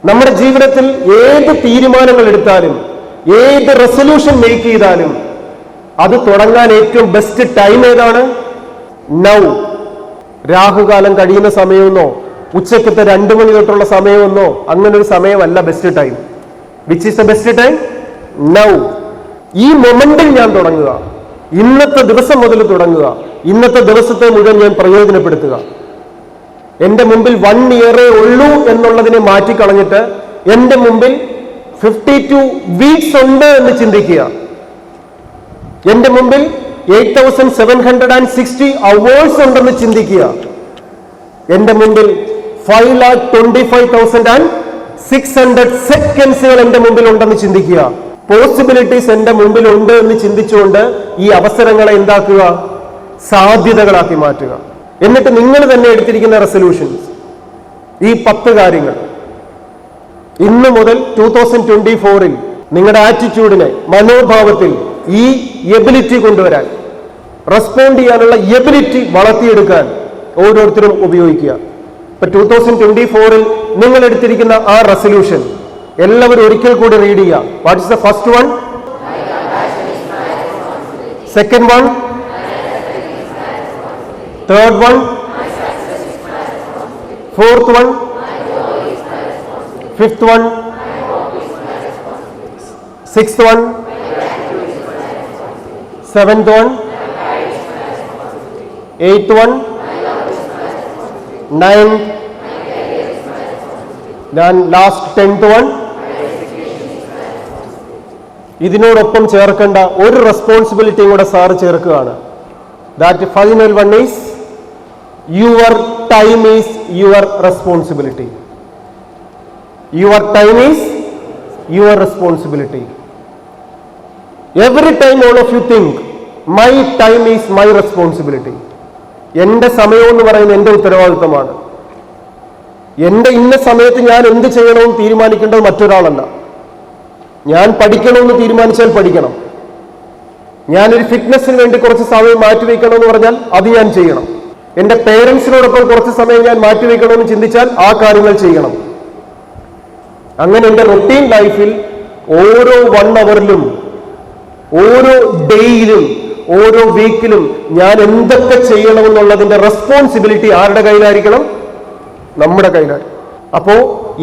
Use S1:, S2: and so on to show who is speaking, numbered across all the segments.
S1: നമ്മുടെ ജീവിതത്തിൽ ഏത് തീരുമാനങ്ങൾ എടുത്താലും, ഏത് റെസൊല്യൂഷൻ മേക്ക് ചെയ്താലും അത് തുടങ്ങാൻ ഏറ്റവും ബെസ്റ്റ് ടൈം ഏതാണ്? നൗ. രാഹുകാലം കഴിയുന്ന സമയമെന്നോ ഉച്ചക്കത്തെ 2 മണി തൊട്ടുള്ള സമയമെന്നോ അങ്ങനെ ഒരു സമയമല്ല best time. Which is the best time? Now. ഈ മൊമെന്റിൽ ഞാൻ തുടങ്ങുക, ഇന്നത്തെ ദിവസം മുതൽ തുടങ്ങുക, ഇന്നത്തെ ദിവസത്തെ മുഴുവൻ ഞാൻ പ്രയോജനപ്പെടുത്തുക. എന്റെ മുമ്പിൽ 1 ഇയറേ ഉള്ളൂ എന്നുള്ളതിനെ മാറ്റിക്കളഞ്ഞിട്ട് എന്റെ മുമ്പിൽ 52 വീക്സ് ഉണ്ട് എന്ന് ചിന്തിക്കുക. എന്റെ മുമ്പിൽ 8760 അവേഴ്സ് ഉണ്ടെന്ന് ചിന്തിക്കുക. എന്റെ മുമ്പിൽ 5,25,600 സെക്കൻഡ്സുകൾ എന്റെ മുമ്പിൽ ഉണ്ടെന്ന് ചിന്തിക്കുക. പോസിബിലിറ്റീസ് എന്റെ മുമ്പിൽ ഉണ്ട് എന്ന് ചിന്തിച്ചുകൊണ്ട് ഈ അവസരങ്ങളെ എന്താക്കുക? സാധ്യതകളാക്കി മാറ്റുക. എന്നിട്ട് നിങ്ങൾ തന്നെ എടുത്തിരിക്കുന്ന റെസൊല്യൂഷൻസ്, ഈ 10 കാര്യങ്ങൾ ഇന്ന് മുതൽ 2024-ൽ നിങ്ങളുടെ ആറ്റിറ്റ്യൂഡിനെ, മനോഭാവത്തിൽ ഈ എബിലിറ്റി കൊണ്ടുവരാൻ, റെസ്പോണ്ട് ചെയ്യാനുള്ള എബിലിറ്റി വളർത്തിയെടുക്കാൻ ഓരോരുത്തരും ഉപയോഗിക്കുക. ഇപ്പൊ 2024-ൽ നിങ്ങൾ എടുത്തിരിക്കുന്ന ആ റെസൊല്യൂഷൻ എല്ലാവരും ഒരിക്കൽ കൂടി റീഡ് ചെയ്യുക. What is the first one? Second one? Third one? Fourth one? Fifth one? Sixth one? Seventh one? Eighth one? Ninth? Last 10th one? ഇതിനോടൊപ്പം ചേർക്കേണ്ട ഒരു റെസ്പോൺസിബിലിറ്റിയും കൂടെ സാറ് ചേർക്കുകയാണ്. That final one is your time is your responsibility. Your time is your responsibility. Every time all of you think my time is my responsibility. എന്റെ സമയം എന്ന് പറയുന്നത് എന്റെ ഉത്തരവാദിത്തമാണ്. എന്റെ ഇന്ന സമയത്ത് ഞാൻ എന്ത് ചെയ്യണമെന്ന് തീരുമാനിക്കേണ്ടത് മറ്റൊരാളല്ല. ഞാൻ പഠിക്കണമെന്ന് തീരുമാനിച്ചാൽ പഠിക്കണം. ഞാനൊരു ഫിറ്റ്നസിന് വേണ്ടി കുറച്ച് സമയം മാറ്റിവെക്കണമെന്ന് പറഞ്ഞാൽ അത് ഞാൻ ചെയ്യണം. എന്റെ പേരൻസിനോടൊപ്പം കുറച്ച് സമയം ഞാൻ മാറ്റിവെക്കണമെന്ന് ചിന്തിച്ചാൽ ആ കാര്യങ്ങൾ ചെയ്യണം. അങ്ങനെ എന്റെ റൊട്ടീൻ ലൈഫിൽ ഓരോ 1 അവറിലും, ഓരോ ഡേയിലും, ഓരോ വീക്കിലും ഞാൻ എന്തൊക്കെ ചെയ്യണമെന്നുള്ളതിന്റെ റെസ്പോൺസിബിലിറ്റി ആരുടെ കയ്യിലായിരിക്കണം? നമ്മുടെ കയ്യിലായിരിക്കും. അപ്പോ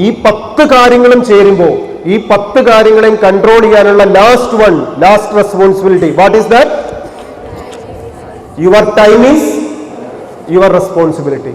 S1: ഈ 10 കാര്യങ്ങളും ചേരുമ്പോൾ ഈ 10 കാര്യങ്ങളെയും കൺട്രോൾ ചെയ്യാനുള്ള last responsibility, what is that? Your time is your responsibility.